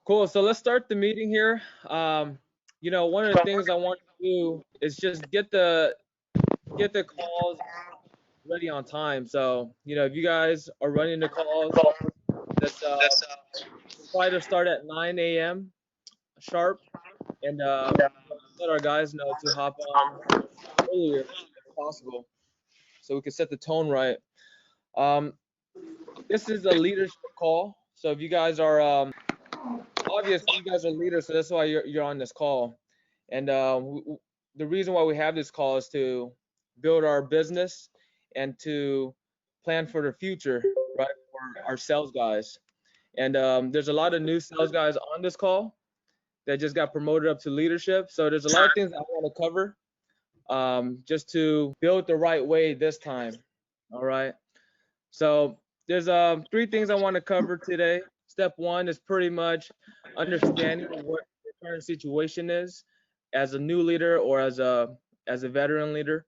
Cool. So let's start the meeting here. One of the things I want to do is just get the calls ready on time. So, if you guys are running the calls, let's try to start at 9 a.m. sharp, and let our guys know to hop on earlier if possible, so we can set the tone right. Um, this is a leadership call. So if you guys are obviously you guys are leaders, so that's why you're on this call. And the reason why we have this call is to build our business and to plan for the future, right? For our sales guys. And there's a lot of new sales guys on this call that just got promoted up to leadership. So there's a lot of things I want to cover, just to build the right way this time. All right. So there's three things I want to cover today. Step one is pretty much understanding what your current situation is as a new leader or as a veteran leader.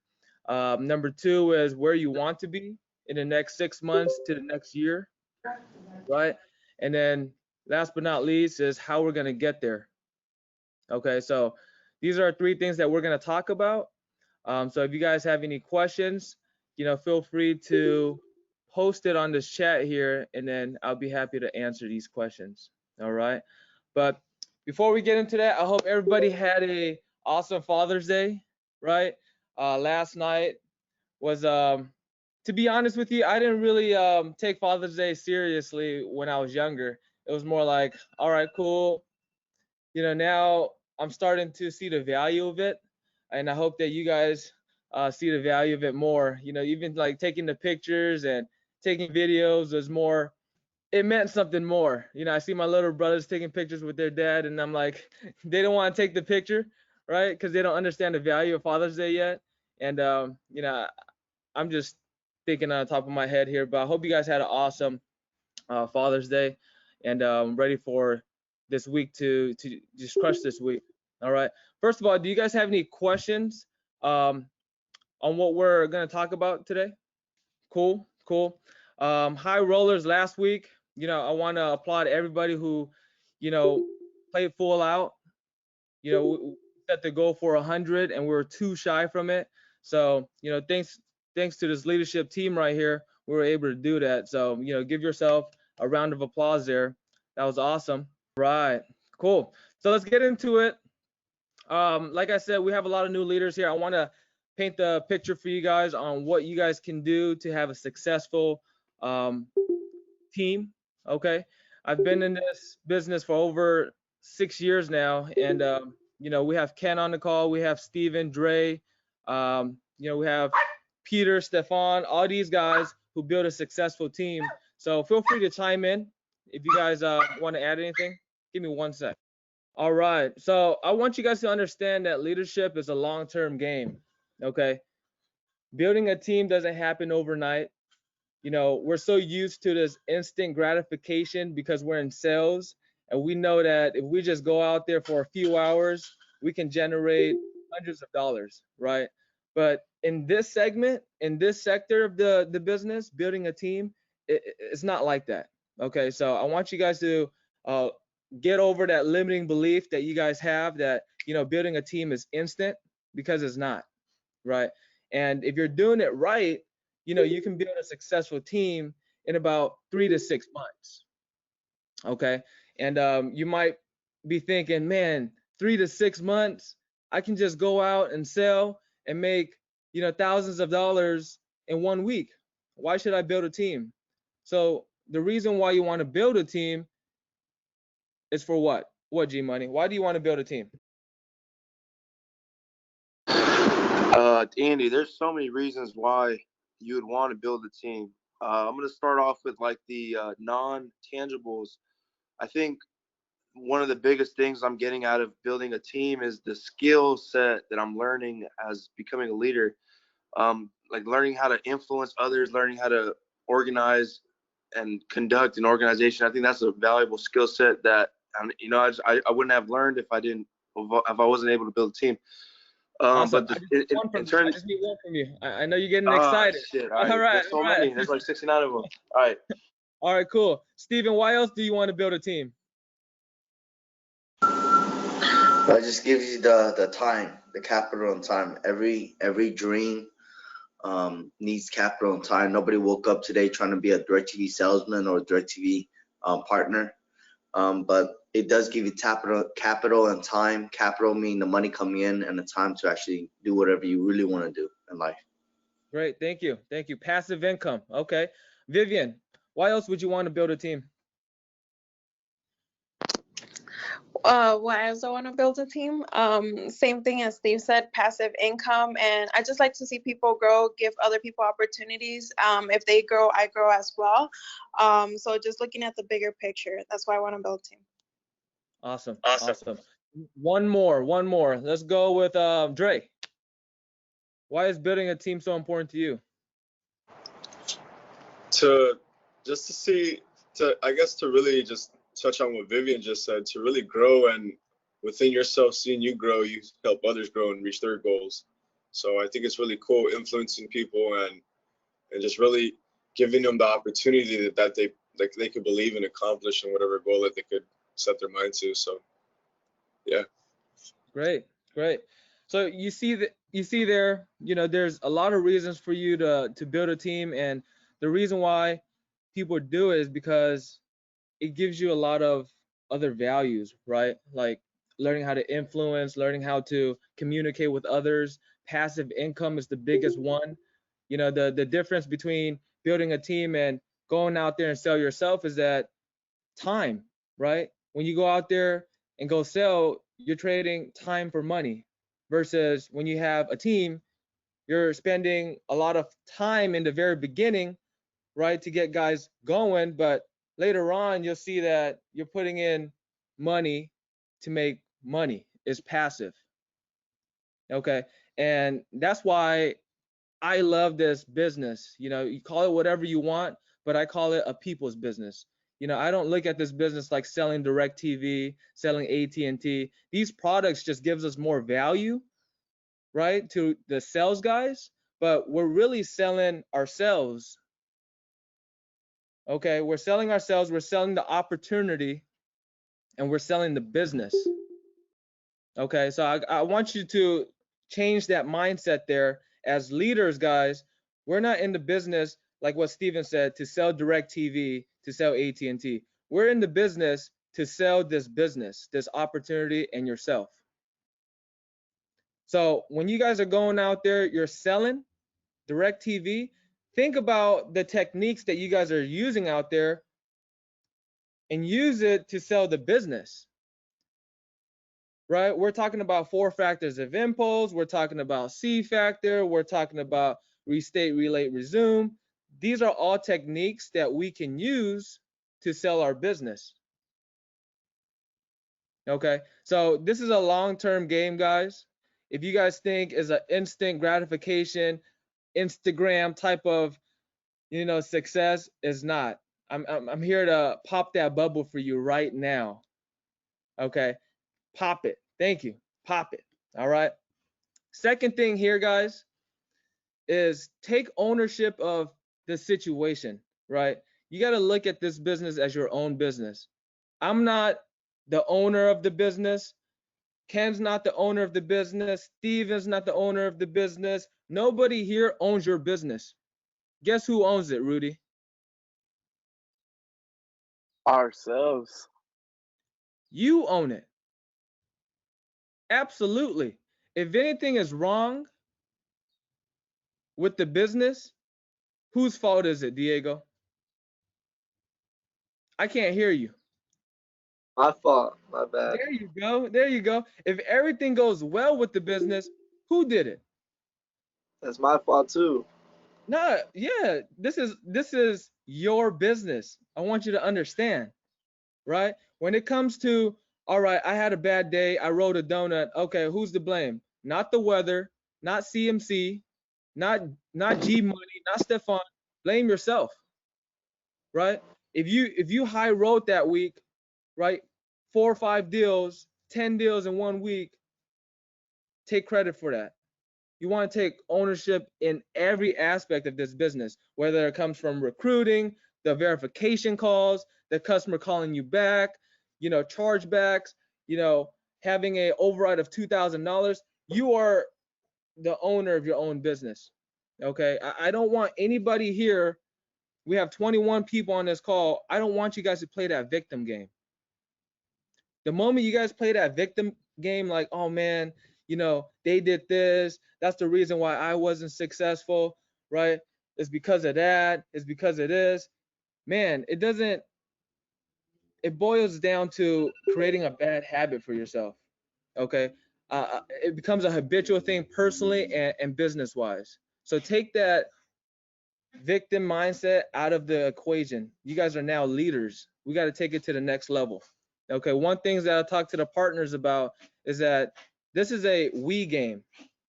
Number two is where you want to be in the next 6 months to the next year, right? And then last but not least is how we're gonna get there. Okay, so these are three things that we're gonna talk about. So if you guys have any questions, feel free to post it on this chat here, and then I'll be happy to answer these questions. All right. But before we get into that, I hope everybody had a awesome Father's Day, right? Last night was, to be honest with you, I didn't really take Father's Day seriously when I was younger. It was more like, all right, cool. Now I'm starting to see the value of it, and I hope that you guys see the value of it more. Even like taking the pictures and taking videos was more. It meant something more. I see my little brothers taking pictures with their dad, and I'm like, they don't want to take the picture, right? Because they don't understand the value of Father's Day yet. And I'm just thinking on the top of my head here, but I hope you guys had an awesome Father's Day, and ready for this week to just crush this week. All right. First of all, do you guys have any questions on what we're gonna talk about today? Cool, cool. High rollers last week. I want to applaud everybody who, played full out. We set the goal for 100, and we were too shy from it. So, thanks to this leadership team right here, we were able to do that. So, give yourself a round of applause there. That was awesome. Right. Cool. So let's get into it. Like I said, we have a lot of new leaders here. I want to paint the picture for you guys on what you guys can do to have a successful team. Okay. I've been in this business for over 6 years now, and we have Ken on the call, we have Steven, Dre, we have Peter, Stefan, all these guys who build a successful team. So feel free to chime in if you guys want to add anything. Give me 1 sec. All right. So I want you guys to understand that leadership is a long-term game. Okay. Building a team doesn't happen overnight. We're so used to this instant gratification because we're in sales, and we know that if we just go out there for a few hours, we can generate hundreds of dollars, right? But in this segment, in this sector of the business, building a team, it's not like that. Okay, so I want you guys to get over that limiting belief that you guys have that building a team is instant, because it's not, right? And if you're doing it right, you can build a successful team in about 3 to 6 months. Okay. And you might be thinking, man, 3 to 6 months, I can just go out and sell and make, thousands of dollars in 1 week. Why should I build a team? So the reason why you want to build a team is for what? What, G Money? Why do you want to build a team? Andy, there's so many reasons why you would want to build a team. I'm going to start off with like the non-tangibles. I think one of the biggest things I'm getting out of building a team is the skill set that I'm learning as becoming a leader. Like learning how to influence others, learning how to organize and conduct an organization. I think that's a valuable skill set that I wouldn't have learned if I wasn't able to build a team. Awesome. But I just need one from you. I know you're getting excited. Shit. All right. There's so many. There's like 69 of them. All right. All right, cool. Steven, why else do you want to build a team? It just gives you the time, the capital and time. Every dream needs capital and time. Nobody woke up today trying to be a DirecTV salesman or a DirecTV partner. But it does give you capital and time. Capital meaning the money coming in, and the time to actually do whatever you really want to do in life. Great, thank you, thank you. Passive income. Okay, Vivian, why else would you want to build a team? Why else I want to build a team? Same thing as Steve said, passive income, and I just like to see people grow, give other people opportunities. If they grow, I grow as well. So just looking at the bigger picture, that's why I want to build a team. Awesome, Awesome. awesome. One more. Let's go with Dre. Why is building a team so important to you? To just to see, I guess to really just touch on what Vivian just said, to really grow and within yourself, seeing you grow, you help others grow and reach their goals. So I think it's really cool influencing people and just really giving them the opportunity that they could believe and accomplish in whatever goal that they could set their mind to. So yeah. Great, great. So you see there, there's a lot of reasons for you to build a team, and the reason why people do it is because it gives you a lot of other values, right? Like learning how to influence, learning how to communicate with others. Passive income is the biggest one. The difference between building a team and going out there and sell yourself is that time, right? When you go out there and go sell, you're trading time for money versus when you have a team, you're spending a lot of time in the very beginning, right, to get guys going, but later on you'll see that you're putting in money to make money. It's passive. Okay? And that's why I love this business. You call it whatever you want, but I call it a people's business. I don't look at this business like selling DirecTV, selling AT&T. These products just gives us more value, right, to the sales guys, but we're really selling ourselves. Okay, we're selling ourselves, we're selling the opportunity, and we're selling the business. Okay, so I want you to change that mindset there. As leaders, guys, we're not in the business, like what Steven said, to sell DirecTV, to sell AT&T. We're in the business to sell this business, this opportunity, and yourself. So when you guys are going out there, you're selling DirecTV, think about the techniques that you guys are using out there and use it to sell the business. Right? We're talking about 4 factors of impulse. We're talking about C factor. We're talking about restate, relate, resume. These are all techniques that we can use to sell our business. Okay, so this is a long-term game, guys. If you guys think is an instant gratification, Instagram type of, success, is not. I'm here to pop that bubble for you right now. Okay, pop it. Thank you. Pop it. All right. Second thing here, guys, is take ownership of the situation, right? You got to look at this business as your own business. I'm not the owner of the business. Ken's not the owner of the business. Steven's not the owner of the business. Nobody here owns your business. Guess who owns it, Rudy? Ourselves. You own it. Absolutely. If anything is wrong with the business, whose fault is it, Diego? I can't hear you. My fault. My bad. There you go. There you go. If everything goes well with the business, who did it? That's my fault too. No, yeah, this is your business. I want you to understand, right? When it comes to, all right, I had a bad day, I rolled a donut. Okay, who's to blame? Not the weather, not CMC, not G Money, not Stefan. Blame yourself, right? If you high rolled that week, right? 4 or 5 deals, 10 deals in 1 week, take credit for that. You want to take ownership in every aspect of this business, whether it comes from recruiting, the verification calls, the customer calling you back, chargebacks, having a override of $2,000, you are the owner of your own business. Okay, I don't want anybody here. We have 21 people on this call. I don't want you guys to play that victim game. The moment you guys play that victim game, like, oh man, they did this, that's the reason why I wasn't successful, right? It's because of that, it's because of this. Man, it boils down to creating a bad habit for yourself. Okay, it becomes a habitual thing personally and business wise. So take that victim mindset out of the equation. You guys are now leaders. We got to take it to the next level. Okay, one thing that I talk to the partners about is that this is a we game.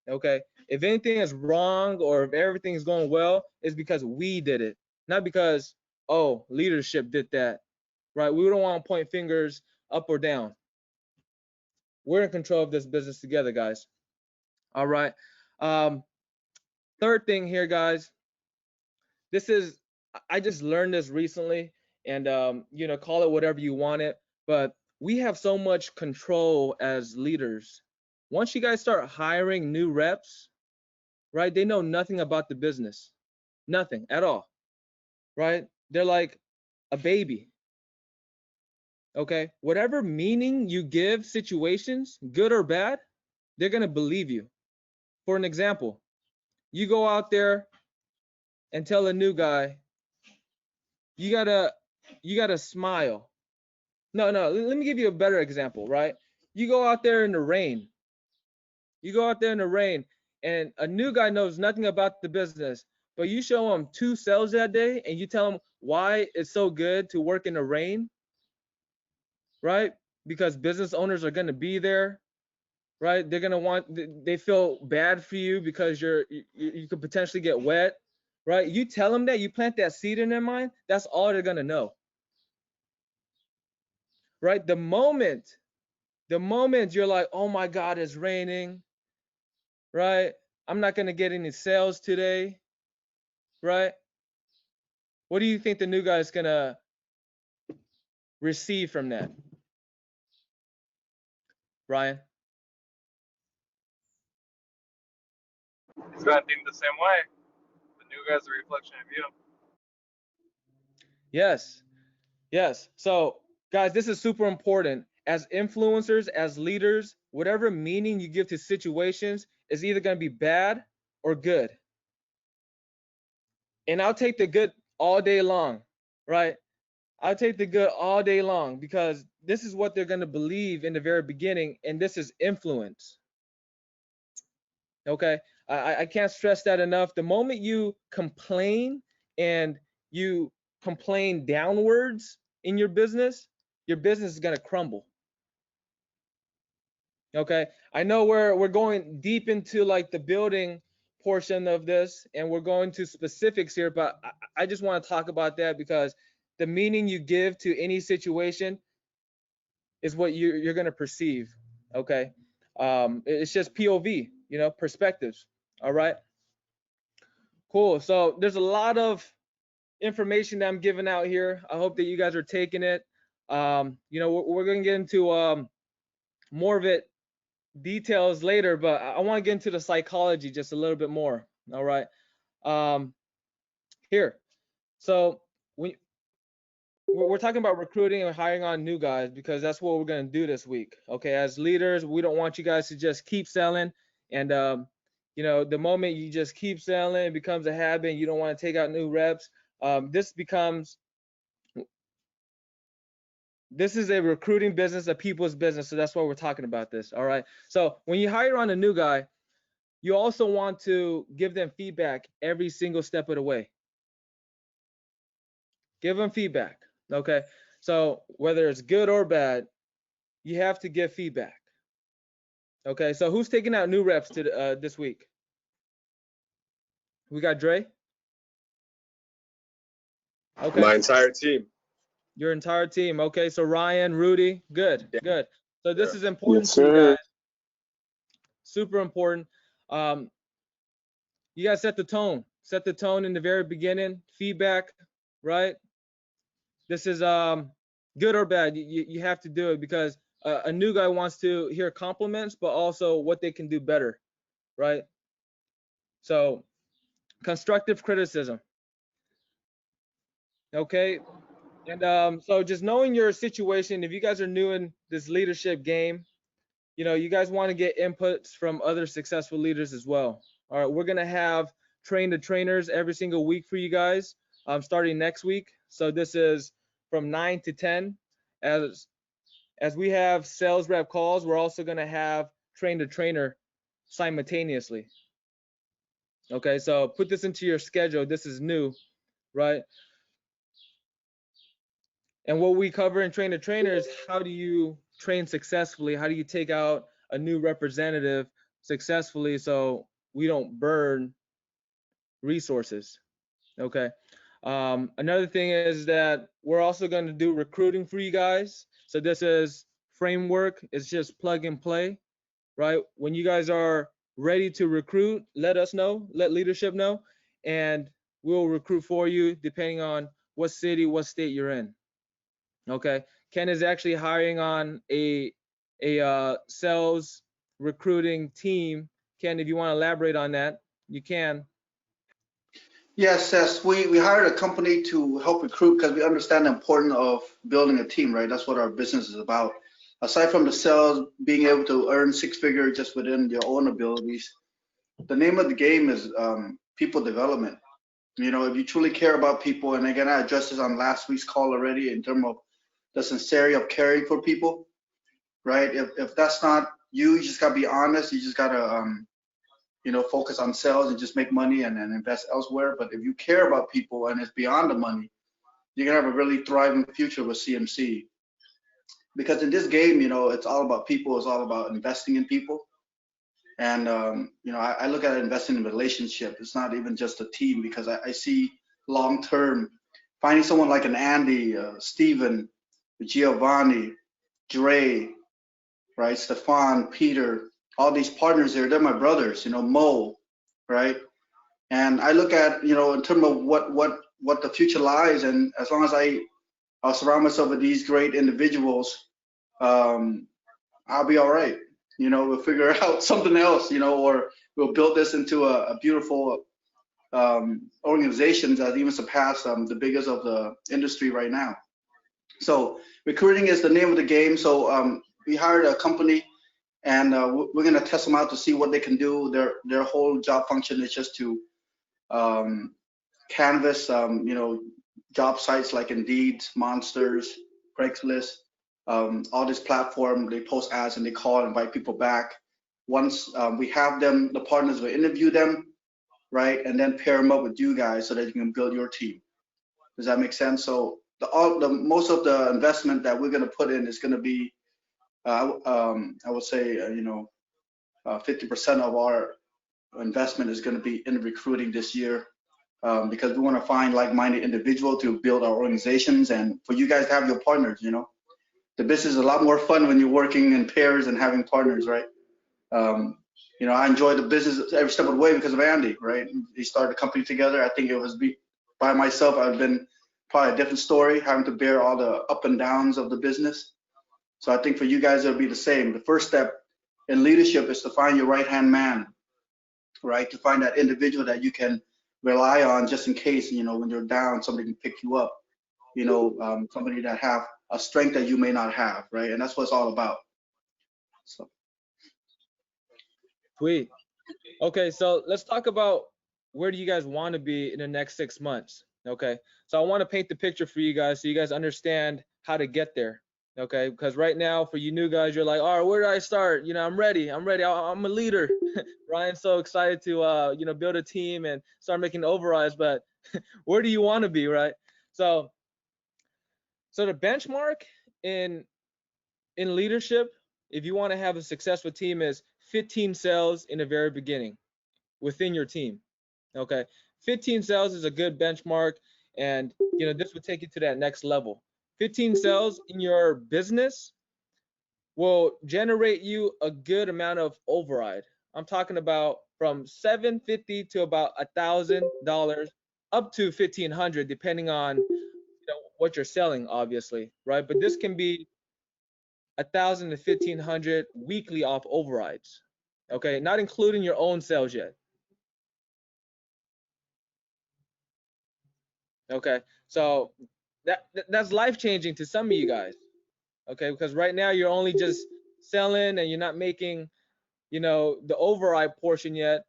Okay, if anything is wrong or if everything is going well, it's because we did it, not because, oh, leadership did that, right? We don't want to point fingers up or down. We're in control of this business together, guys. All right. Third thing here, guys. I just learned this recently, and call it whatever you want it, but we have so much control as leaders. Once you guys start hiring new reps, right? They know nothing about the business, nothing at all, right? They're like a baby. Okay, whatever meaning you give situations, good or bad, they're gonna believe you. For an example, you go out there and tell a new guy, you gotta smile. No, let me give you a better example, right? You go out there in the rain. You go out there in the rain, and a new guy knows nothing about the business, but you show him 2 sales that day, and you tell him why it's so good to work in the rain, right? Because business owners are gonna be there, right? They feel bad for you because you could potentially get wet, right? You tell them that, you plant that seed in their mind, that's all they're gonna know, right? The moment you're like, oh my God, it's raining, right? I'm not gonna get any sales today, right? What do you think the new guy is gonna receive from that, Ryan? He's gonna think the same way. The new guy's a reflection of you. Yes. So, guys, this is super important. As influencers, as leaders, whatever meaning you give to situations is either going to be bad or good. And I'll take the good all day long, right? I'll take the good all day long because this is what they're going to believe in the very beginning, and this is influence. Okay, I can't stress that enough. The moment you complain and you complain downwards in your business is going to crumble. Okay, I know we're going deep into like the building portion of this, and we're going to specifics here, but I just want to talk about that because the meaning you give to any situation is what you're going to perceive. Okay, it's just POV, perspectives. All right, cool. So there's a lot of information that I'm giving out here. I hope that you guys are taking it. We're going to get into more of it details later, but I want to get into the psychology just a little bit more. All right. Here. So we're talking about recruiting and hiring on new guys because that's what we're going to do this week. Okay. As leaders, we don't want you guys to just keep selling. And, the moment you just keep selling, it becomes a habit. You don't want to take out new reps. This is a recruiting business, a people's business. So that's why we're talking about this. All right. So when you hire on a new guy, you also want to give them feedback every single step of the way. Give them feedback. Okay. So whether it's good or bad, you have to give feedback. Okay. So who's taking out new reps to this week? We got Dre. Okay. My entire team. Your entire team. Okay. So Ryan, Rudy, good, Yeah. good. So this is important Yes, to you sir. guys. Super important. You guys set the tone. Set the tone in the very beginning. Feedback, right? This is good or bad. You have to do it because a new guy wants to hear compliments, but also what they can do better, right? So constructive criticism. Okay. And so just knowing your situation, if you guys are new in this leadership game, you guys want to get inputs from other successful leaders as well. All right, we're gonna have train the trainers every single week for you guys, starting next week. So this is from 9 to 10. As we have sales rep calls, we're also gonna have train the trainer simultaneously. Okay, so put this into your schedule. This is new, right? And what we cover in train the trainer is how do you train successfully? How do you take out a new representative successfully so we don't burn resources? Okay. Another thing is that we're also going to do recruiting for you guys. So this is framework. It's just plug and play, right? When you guys are ready to recruit, let us know, let leadership know, and we'll recruit for you depending on what city, what state you're in. Okay. Ken is actually hiring on a sales recruiting team. Ken, if you want to elaborate on that, you can. Yes, yes. We hired a company to help recruit because we understand the importance of building a team, right? That's what our business is about. Aside from the sales, being able to earn six figures just within your own abilities, the name of the game is people development. If you truly care about people, and again, I addressed this on last week's call already in terms of the sincerity of caring for people, right? If that's not you, you just gotta be honest. You just gotta focus on sales and just make money and then invest elsewhere. But if you care about people and it's beyond the money, you're gonna have a really thriving future with CMC. Because in this game, it's all about people. It's all about investing in people. And I look at investing in relationship. It's not even just a team because I see long term finding someone like an Andy, Steven, Giovanni, Dre, right? Stefan, Peter, all these partners here, they're my brothers, Mo, right? And I look at, in terms of what the future lies, and as long as I'll surround myself with these great individuals, I'll be all right. We'll figure out something else, or we'll build this into a beautiful organization that even surpass the biggest of the industry right now. So recruiting is the name of the game. So we hired a company, and we're gonna test them out to see what they can do. Their whole job function is just to canvas, job sites like Indeed, Monsters, Craigslist, all this platform. They post ads and they call and invite people back. Once we have them, the partners will interview them, right, and then pair them up with you guys so that you can build your team. Does that make sense? So the most of the investment that we're going to put in is going to be, I would say, 50% of our investment is going to be in recruiting this year, because we want to find like-minded individuals to build our organizations and for you guys to have your partners. The business is a lot more fun when you're working in pairs and having partners, right? I enjoy the business every step of the way because of Andy, right? We started a company together. I think it was by myself, I've been probably a different story, having to bear all the up and downs of the business. So I think for you guys, it'll be the same. The first step in leadership is to find your right-hand man, right? To find that individual that you can rely on just in case, when you're down, somebody can pick you up, somebody that have a strength that you may not have, right? And that's what it's all about. So. Sweet. Okay, so let's talk about where do you guys want to be in the next 6 months? Okay, so I want to paint the picture for you guys so you guys understand how to get there. Okay, because right now for you new guys, you're like, all right, where do I start? I'm ready. I'm a leader. Ryan's so excited to build a team and start making overrides, but where do you want to be, right? So the benchmark in leadership, if you want to have a successful team, is 15 sales in the very beginning within your team. Okay, 15 sales is a good benchmark, and this would take you to that next level. 15 sales in your business will generate you a good amount of override. I'm talking about from $750 to about $1,000 up to $1,500, depending on what you're selling, obviously, right? But this can be 1,000 to 1,500 weekly off overrides. Okay, not including your own sales yet. Okay, so that's life changing to some of you guys. Okay, because right now you're only just selling and you're not making, the override portion yet.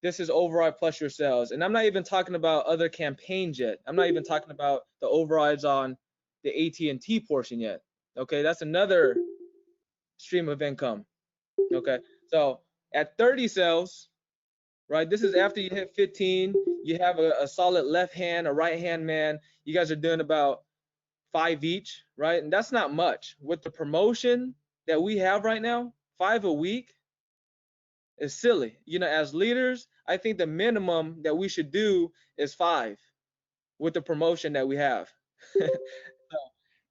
This is override plus your sales, and I'm not even talking about other campaigns yet. I'm not even talking about the overrides on the AT&T portion yet. Okay, that's another stream of income. Okay, so at 30 sales, right? This is after you hit 15. You have a solid left hand, a right hand man. You guys are doing about 5 each, right? And that's not much. With the promotion that we have right now, 5 a week is silly. As leaders, I think the minimum that we should do is 5 with the promotion that we have. So,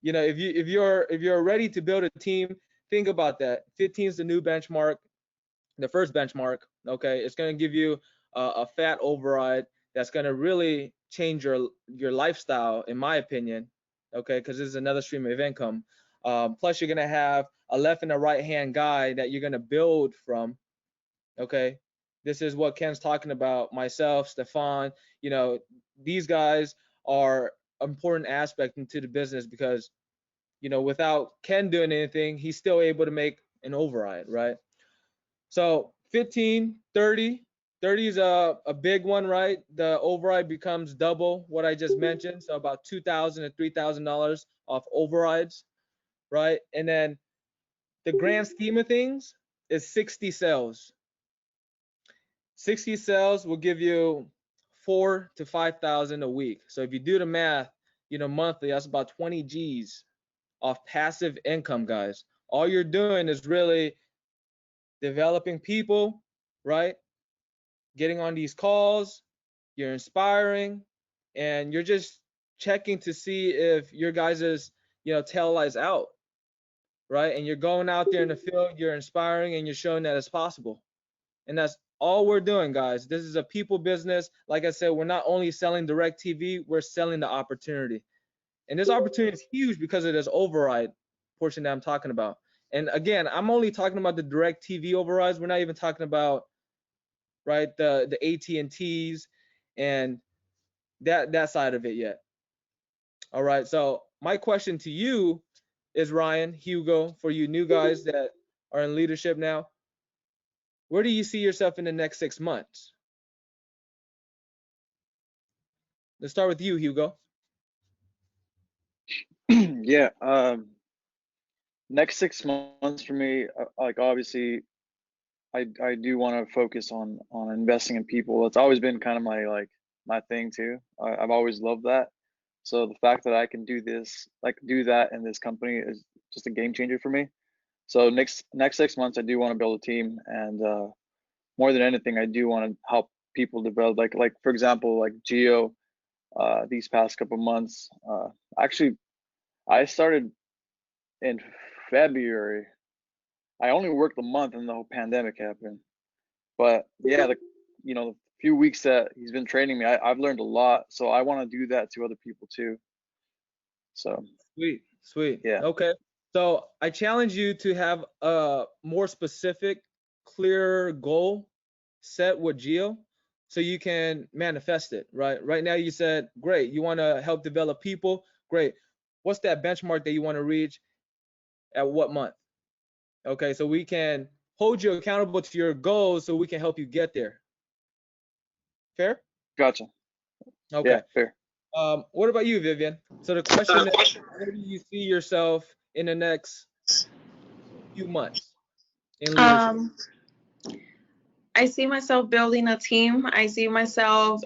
if you're ready to build a team, think about that. 15 is the new benchmark, the first benchmark. Okay, it's going to give you a fat override that's going to really change your lifestyle, in my opinion. Okay, because this is another stream of income. Plus, you're going to have a left and a right hand guy that you're going to build from. Okay, this is what Ken's talking about. Myself, Stefan, these guys are important aspect into the business because without Ken doing anything, he's still able to make an override, right? So 15, 30. 30 is a big one, right? The override becomes double what I just mentioned, so about $2,000 to $3,000 off overrides, right? And then the grand scheme of things is 60 sales. 60 sales will give you 4 to 5,000 a week. So if you do the math, monthly, that's about 20 G's off passive income, guys. All you're doing is really developing people, right? Getting on these calls, you're inspiring, and you're just checking to see if your guys' tail lies out, right? And you're going out there in the field, you're inspiring, and you're showing that it's possible. And that's all we're doing, guys. This is a people business. Like I said, we're not only selling direct TV, we're selling the opportunity. And this opportunity is huge because of this override portion that I'm talking about. And again, I'm only talking about the direct TV overrides. We're not even talking about, right, the AT&Ts and that side of it yet. All right. So my question to you is, Ryan, Hugo, for you new guys that are in leadership now, where do you see yourself in the next 6 months? Let's start with you, Hugo. Yeah. Next 6 months for me, like obviously, I do want to focus on investing in people. It's always been kind of my thing too. I've always loved that. So the fact that I can do that in this company is just a game changer for me. So next 6 months, I do want to build a team, and more than anything, I do want to help people develop. Like for example, like Geo, these past couple months. Actually, I started in February. I only worked a month, and the whole pandemic happened. But yeah, the few weeks that he's been training me, I've learned a lot. So I want to do that to other people too. So Sweet. yeah. Okay. So I challenge you to have a more specific, clear goal set with Geo so you can manifest it, right? Right now you said, great, you want to help develop people. Great. What's that benchmark that you want to reach at what month? Okay, so we can hold you accountable to your goals so we can help you get there. Fair? Gotcha. Okay. Yeah, fair. What about you, Vivian? So the question is, where do you see yourself in the next few months in leadership? I see myself building a team. I see myself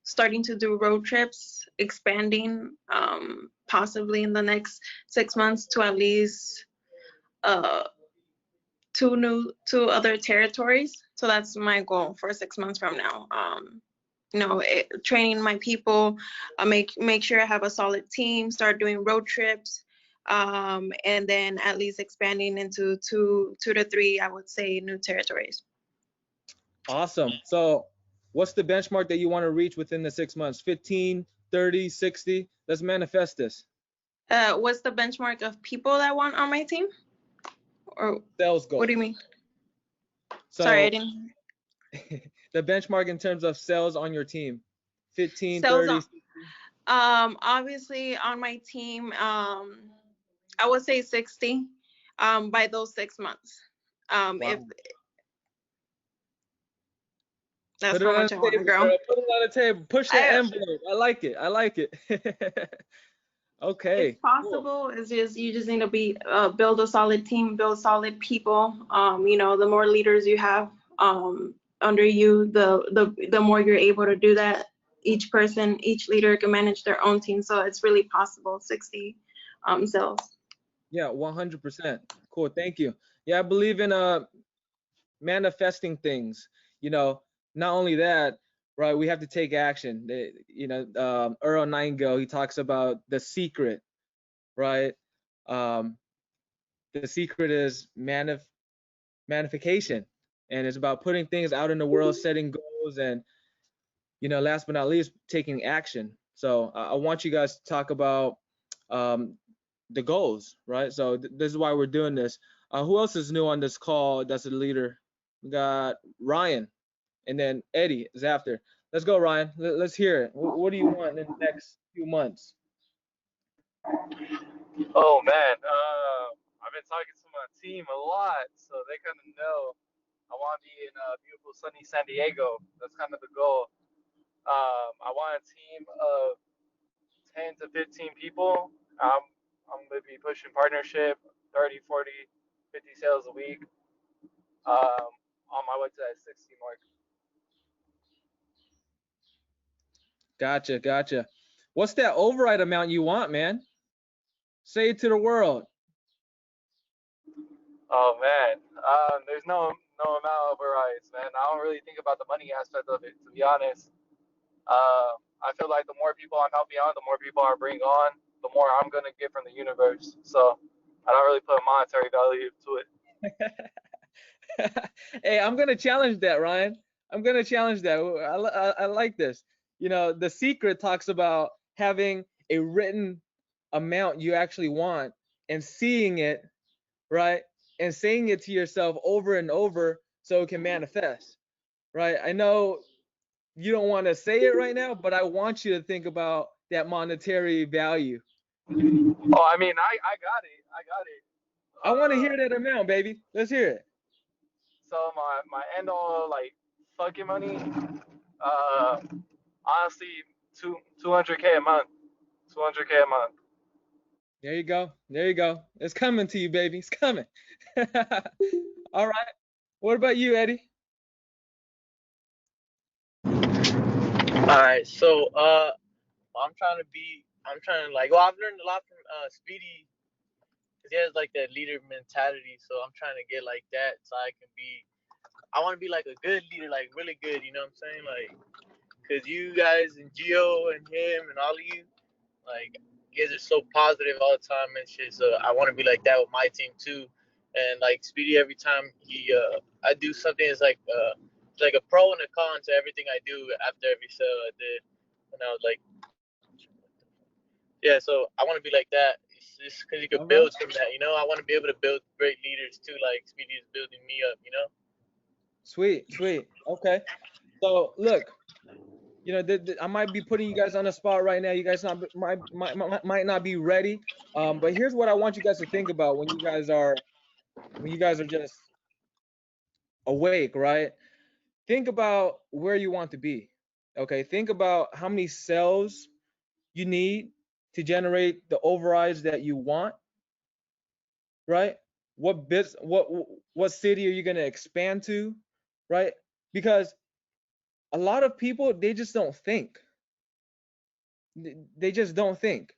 starting to do road trips, expanding, possibly in the next 6 months to at least two other territories. So that's my goal for 6 months from now. Training my people, make sure I have a solid team, start doing road trips, and then at least expanding into two to three, I would say, new territories. Awesome. So what's the benchmark that you want to reach within the 6 months? 15, 30, 60? Let's manifest this. What's the benchmark of people that want on my team? Or Sales goal. what do you mean? So Sorry, I didn't. the benchmark in terms of sales on your team, 15, Sales 30. obviously on my team, I would say 60 by those 6 months. Wow. If that's Put it how on much the I want to table, grow. girl. Put it on the table. Push the I, envelope. I like it. I like it. Okay. it's possible. It's just you just need to be build a solid team, build solid people. You know, the more leaders you have under you, the more you're able to do that. Each person, each leader can manage their own team, so it's really possible. 60 sales. Yeah, 100%. Cool. Thank you. Yeah, I believe in manifesting things. You know, not only that, right? We have to take action. Earl Nightingale, he talks about the secret, right? Um, the secret is magnification, and it's about putting things out in the world, setting goals, and last but not least, taking action. So I want you guys to talk about the goals, right? So this is why we're doing this. Who else is new on this call? That's a leader. We got Ryan, and then Eddie is after. Let's go, Ryan. Let's hear it. What do you want in the next few months? Oh man, I've been talking to my team a lot, so they kind of know I want to be in beautiful sunny San Diego. That's kind of the goal. I want a team of 10 to 15 people. I'm going to be pushing partnership, 30, 40, 50 sales a week. On my way to that 60 mark. Gotcha. What's that override amount you want, man? Say it to the world. Oh man, there's no amount of overrides, man. I don't really think about the money aspect of it, to be honest. I feel like the more people I'm helping on, the more people I bring on, the more I'm gonna get from the universe. So I don't really put monetary value to it. Hey, I'm gonna challenge that, Ryan. I'm gonna challenge that. I like this. The secret talks about having a written amount you actually want and seeing it, right? And saying it to yourself over and over so it can manifest, right? I know you don't want to say it right now, but I want you to think about that monetary value. Oh, I mean, I got it. I got it. I want to hear that amount, baby. Let's hear it. So my end all like fucking money, honestly, 200K a month. 200K a month. There you go. There you go. It's coming to you, baby. It's coming. All right. What about you, Eddie? Alright, so I'm trying to like, well, I've learned a lot from Speedy because he has like that leader mentality. So I'm trying to get like that so I want to be like a good leader, like really good. You know what I'm saying? Like, cause you guys and Gio and him and all of you, like, you guys are so positive all the time and shit. So I want to be like that with my team too. And like Speedy, every time I do something, it's like a pro and a con to everything I do after every sale I did. And I was like, yeah, so I want to be like that. It's just because you could build from that, you know. I want to be able to build great leaders too, like Speedy is building me up, you know. Sweet. Okay. So look, I might be putting you guys on the spot right now. You guys might not be ready. But here's what I want you guys to think about when you guys are just awake, right? Think about where you want to be. Okay. Think about how many cells you need to generate the overrides that you want, right? What city are you going to expand to, right? Because a lot of people, they just don't think. They just don't think.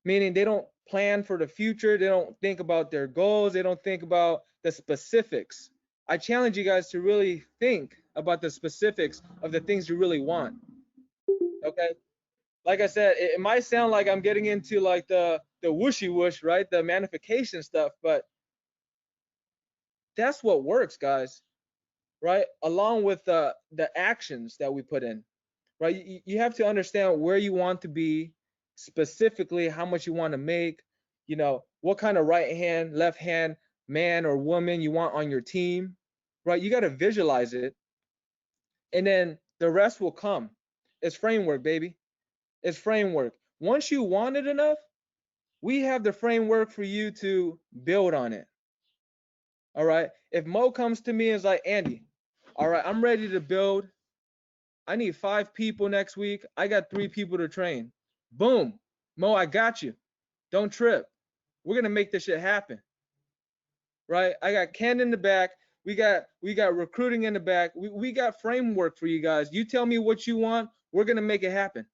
Meaning they don't plan for the future, they don't think about their goals, they don't think about the specifics. I challenge you guys to really think about the specifics of the things you really want. Okay? Like I said, it might sound like I'm getting into like the whooshy whoosh, right? The manifestation stuff, but that's what works, guys, right? Along with the actions that we put in, right? You have to understand where you want to be, specifically how much you want to make, you know, what kind of right hand, left hand man or woman you want on your team, right? You got to visualize it, and then the rest will come. It's framework, baby. It's framework. Once you want it enough, we have the framework for you to build on it. All right. If Mo comes to me and is like, Andy, all right, I'm ready to build. I need 5 people next week. I got 3 people to train. Boom. Mo, I got you. Don't trip. We're gonna make this shit happen. Right? I got Ken in the back. We got recruiting in the back. We got framework for you guys. You tell me what you want. We're gonna make it happen.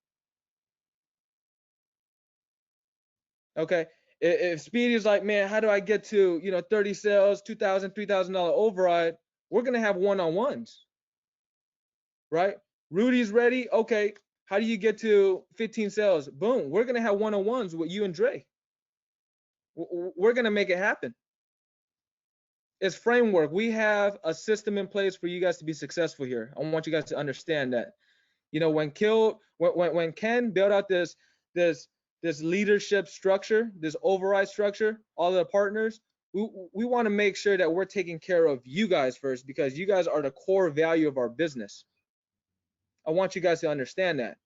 Okay. If Speedy's like, man, how do I get to 30 sales, $2,000, $3,000 override? We're gonna have one-on-ones, right? Rudy's ready. Okay. How do you get to 15 sales? Boom. We're gonna have one-on-ones with you and Dre. We're gonna make it happen. It's framework. We have a system in place for you guys to be successful here. I want you guys to understand that. When Ken built out this leadership structure, this override structure, all the partners, we want to make sure that we're taking care of you guys first, because you guys are the core value of our business. I want you guys to understand that.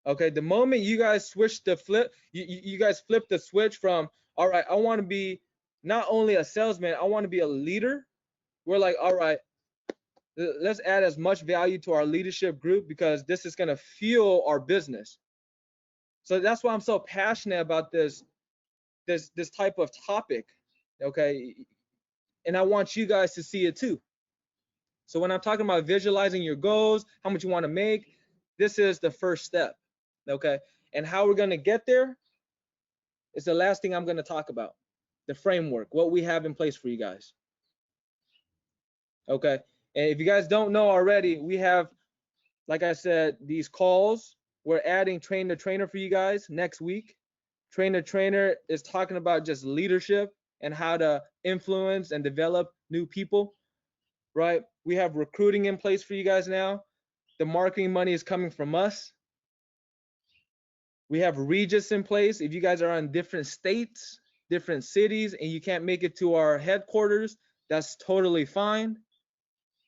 Okay, the moment you guys switch the flip, you guys flip the switch from, all right, I want to be not only a salesman, I want to be a leader. We're like, all right, let's add as much value to our leadership group, because this is going to fuel our business. So that's why I'm so passionate about this type of topic. Okay, and I want you guys to see it too. So when I'm talking about visualizing your goals, how much you want to make, this is the first step. Okay, and how we're going to get there is the last thing I'm going to talk about. The framework, what we have in place for you guys. Okay, and if you guys don't know already, we have, like I said, these calls. We're adding train the trainer for you guys next week. Train the trainer is talking about just leadership and how to influence and develop new people, right? We have recruiting in place for you guys now. The marketing money is coming from us. We have Regis in place. If you guys are in different states, different cities, and you can't make it to our headquarters, that's totally fine.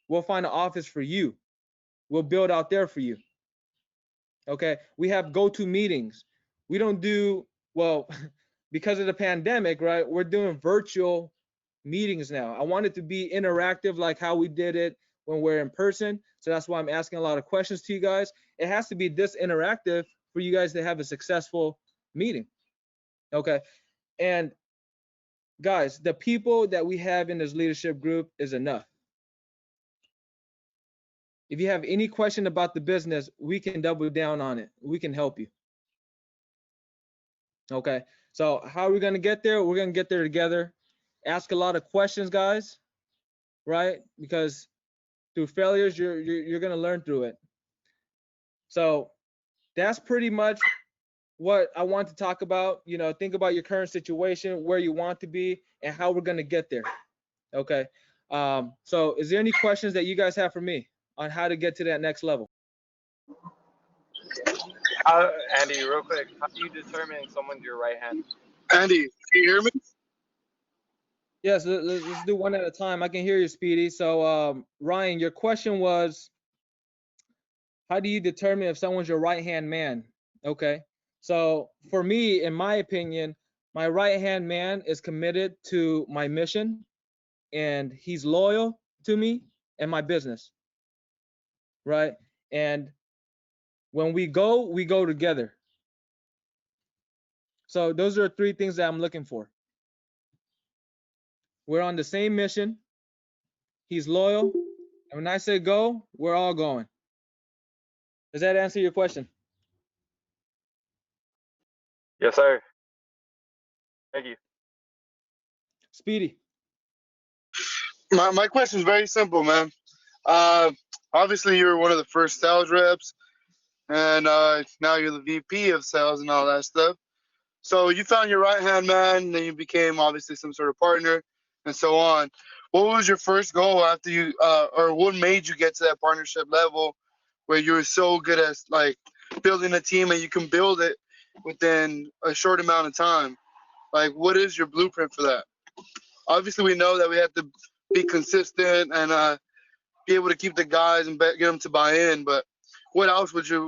We'll find an office for you. We'll build out there for you. Okay, we have go-to meetings. We don't do, well, because of the pandemic, right? We're doing virtual meetings now. I want it to be interactive, like how we did it when we're in person. So that's why I'm asking a lot of questions to you guys. It has to be this interactive for you guys to have a successful meeting. Okay, and guys, the people that we have in this leadership group is enough. If you have any question about the business, we can double down on it. We can help you. Okay, so how are we going to get there? We're going to get there together. Ask a lot of questions, guys, right? Because through failures, you're going to learn through it. So that's pretty much what I want to talk about. Think about your current situation, where you want to be, and how we're going to get there. Okay, so is there any questions that you guys have for me on how to get to that next level? Andy, real quick, how do you determine someone's your right hand? Andy, can you hear me? Yes, let's do one at a time. I can hear you, Speedy. So Ryan, your question was, how do you determine if someone's your right-hand man? Okay, so for me, in my opinion, my right-hand man is committed to my mission, and he's loyal to me and my business, right? And when we go together. So those are 3 things that I'm looking for. We're on the same mission. He's loyal. And when I say go, we're all going. Does that answer your question? Yes, sir. Thank you. Speedy. My question is very simple, man. Obviously, you're one of the first sales reps, and now you're the VP of sales and all that stuff. So you found your right-hand man, and then you became obviously some sort of partner, and so on. What was your first goal after you, or what made you get to that partnership level where you were so good at like building a team and you can build it within a short amount of time? Like, what is your blueprint for that? Obviously, we know that we have to be consistent and be able to keep the guys and get them to buy in. But what else would you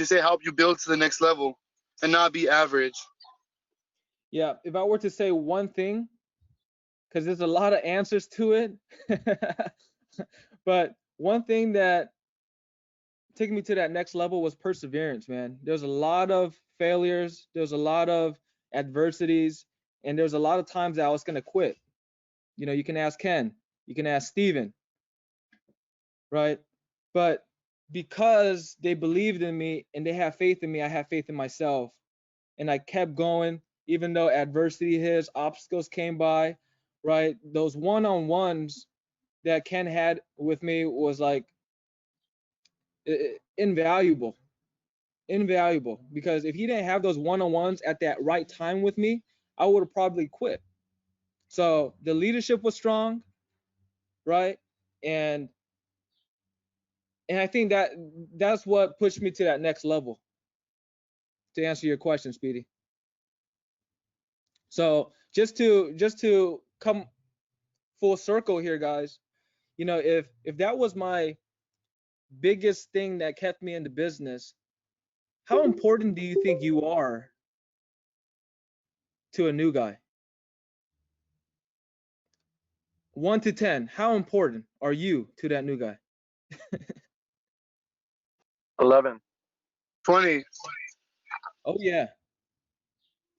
say help you build to the next level and not be average? Yeah, if I were to say one thing, because there's a lot of answers to it, but one thing that took me to that next level was perseverance, man. There's a lot of failures, there's a lot of adversities, and there's a lot of times that I was gonna quit. You know, you can ask Ken, you can ask Steven, right? But because they believed in me and they have faith in me, I have faith in myself. And I kept going, even though adversity hits, obstacles came by, right? Those one-on-ones that Ken had with me was like invaluable, invaluable. Because if he didn't have those one-on-ones at that right time with me, I would have probably quit. So the leadership was strong, right? And I think that that's what pushed me to that next level. To answer your question, Speedy. So just to come full circle here, guys, you know, if that was my biggest thing that kept me in the business, how important do you think you are to a new guy? 1 to 10, how important are you to that new guy? 11. 20. Oh yeah.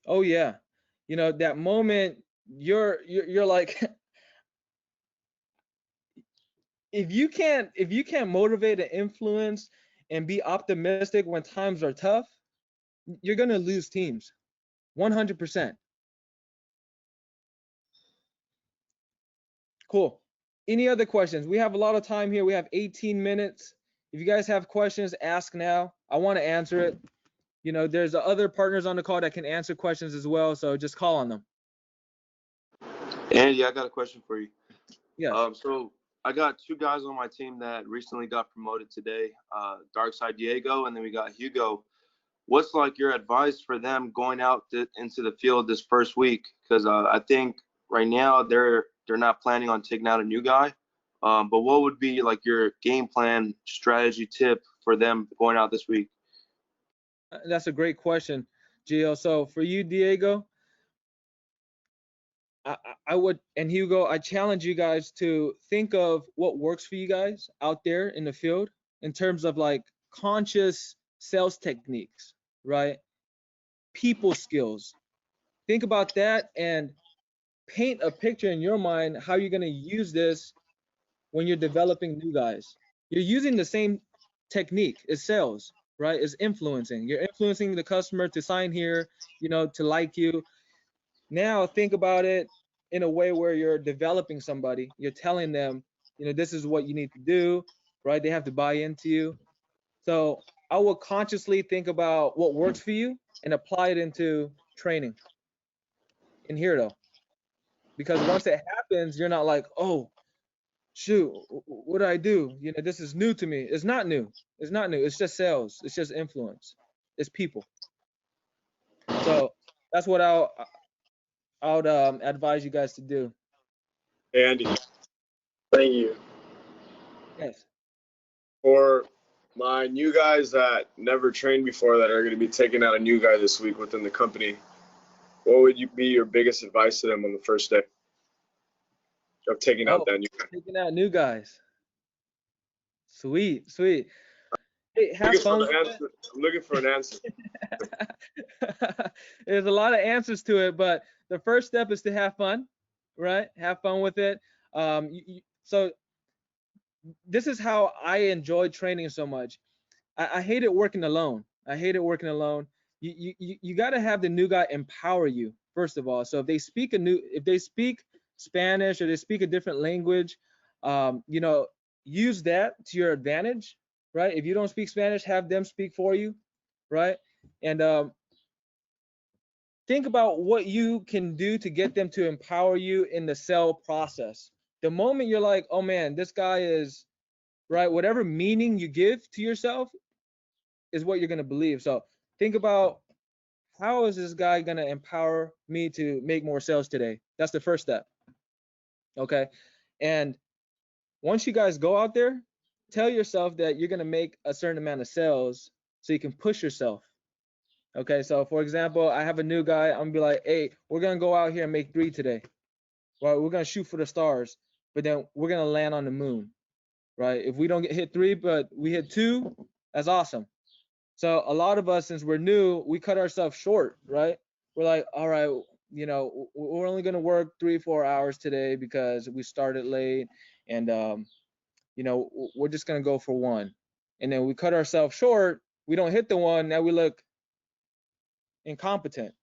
Oh yeah. You know, that moment you're like if you can't motivate and influence and be optimistic when times are tough, you're going to lose teams. 100%. Cool. Any other questions? We have a lot of time here. We have 18 minutes. If you guys have questions, ask now. I want to answer it. You know, there's other partners on the call that can answer questions as well, so just call on them. Andy, I got a question for you. Yes. So I got two guys on my team that recently got promoted today, Darkside Diego, and then we got Hugo. What's like your advice for them going out into the field this first week? Because I think right now they're not planning on taking out a new guy. But what would be like your game plan, strategy tip for them going out this week? That's a great question, Gio. So for you, Diego, I would, and Hugo, I challenge you guys to think of what works for you guys out there in the field in terms of like conscious sales techniques, right? People skills. Think about that and paint a picture in your mind how you're going to use this when you're developing new guys. You're using the same technique as sales, right? Is influencing. You're influencing the customer to sign here, you know, to like you. Now think about it in a way where you're developing somebody. You're telling them, you know, this is what you need to do, right? They have to buy into you. So I will consciously think about what works for you and apply it into training in here though. Because once it happens, you're not like, oh, shoot, what do I do? You know, this is new to me. It's not new. It's not new. It's just sales. It's just influence. It's people. So that's what I would advise you guys to do. Andy, Thank you. Yes. for my new guys that never trained before that are going to be taking out a new guy this week within the company, what would you be your biggest advice to them on the first day of taking out Oh, that new guy? taking out new guys. Sweet, sweet. Hey, have Looking for fun an with answer. I'm looking for an answer. it. There's a lot of answers to it, but the first step is to have fun, right? Have fun with it. So this is how I enjoy training so much. I hate it working alone. I hate it working alone. You got to have the new guy empower you first of all. So if they speak Spanish or they speak a different language, you know, use that to your advantage, right? If you don't speak Spanish, have them speak for you, right? And think about what you can do to get them to empower you in the sell process. The moment you're like, oh man, this guy is right, whatever meaning you give to yourself is what you're going to believe. So think about how is this guy going to empower me to make more sales today? That's the first step. Okay. And once you guys go out there, tell yourself that you're going to make a certain amount of sales so you can push yourself. Okay. So for example, I have a new guy. I'm going to be like, hey, we're going to go out here and make 3 today. Right. We're going to shoot for the stars, but then we're going to land on the moon. Right. If we don't hit 3, but we hit 2, that's awesome. So a lot of us, since we're new, we cut ourselves short, right? We're like, all right, you know, we're only going to work 3-4 hours today because we started late, and you know, we're just going to go for 1. And then we cut ourselves short. We don't hit the 1. Now we look incompetent.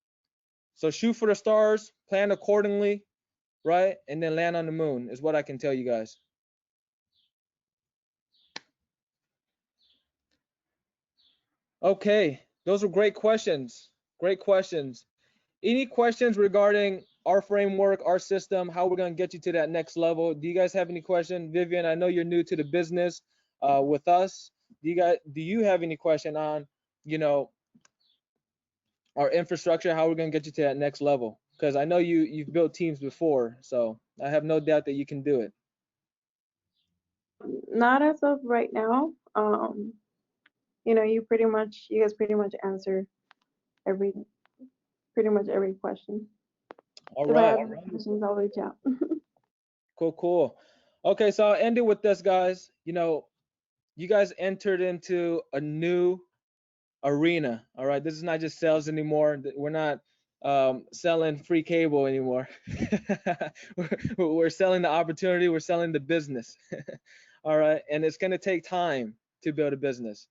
So shoot for the stars, plan accordingly, right? And then land on the moon is what I can tell you guys. Okay, those were great questions. Great questions. Any questions regarding our framework, our system, how we're going to get you to that next level? Do you guys have any questions? Vivian, I know you're new to the business with us. Do you have any question on, you know, our infrastructure, how we're going to get you to that next level? Because I know you've built teams before, so I have no doubt that you can do it. Not as of right now. You know, you guys pretty much answer pretty much every question. All If I right. have any questions, I'll reach out. Cool. Okay, so I'll end it with this, guys. You know, you guys entered into a new arena. All right, this is not just sales anymore. We're not selling free cable anymore. we're selling the opportunity. We're selling the business. All right, and it's going to take time to build a business,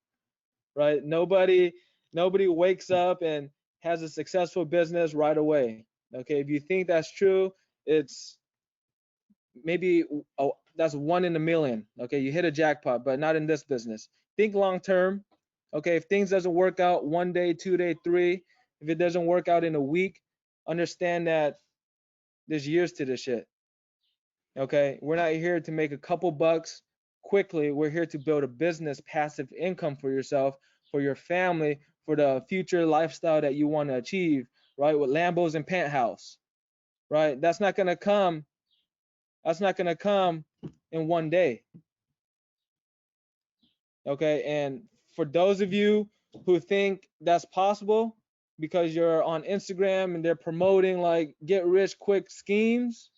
right? Nobody wakes up and has a successful business right away. Okay, if you think that's true, it's maybe that's 1 in a million. Okay, you hit a jackpot, but not in this business. Think long term. Okay, if things doesn't work out 1 day, 2 day, 3, if it doesn't work out in a week, understand that there's years to this shit. Okay, we're not here to make a couple bucks quickly. We're here to build a business, passive income for yourself, for your family, for the future lifestyle that you want to achieve, right? With Lambos and penthouse, right? That's not gonna come in 1 day. Okay, and for those of you who think that's possible because you're on Instagram and they're promoting like get rich quick schemes,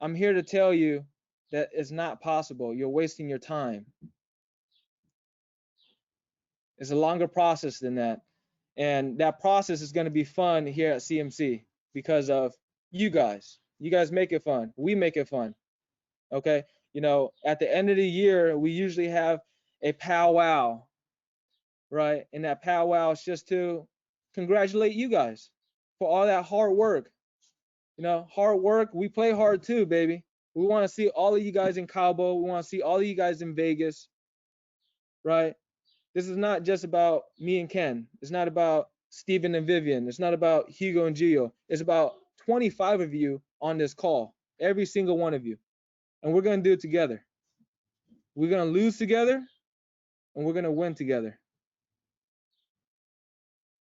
I'm here to tell you that it's not possible. You're wasting your time. It's a longer process than that. And that process is going to be fun here at CMC because of you guys. You guys make it fun. We make it fun. Okay, you know, at the end of the year, we usually have a powwow, right? And that powwow is just to congratulate you guys for all that hard work. You know, hard work, we play hard too, baby. We want to see all of you guys in Cabo. We want to see all of you guys in Vegas, right? This is not just about me and Ken. It's not about Steven and Vivian. It's not about Hugo and Gio. It's about 25 of you on this call, every single one of you. And we're going to do it together. We're going to lose together and we're going to win together.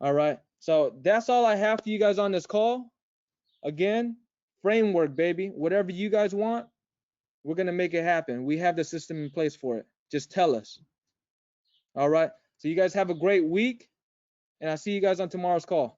All right. So that's all I have for you guys on this call. Again, framework, baby. Whatever you guys want, we're going to make it happen. We have the system in place for it. Just tell us. All right. So you guys have a great week, and I'll see you guys on tomorrow's call.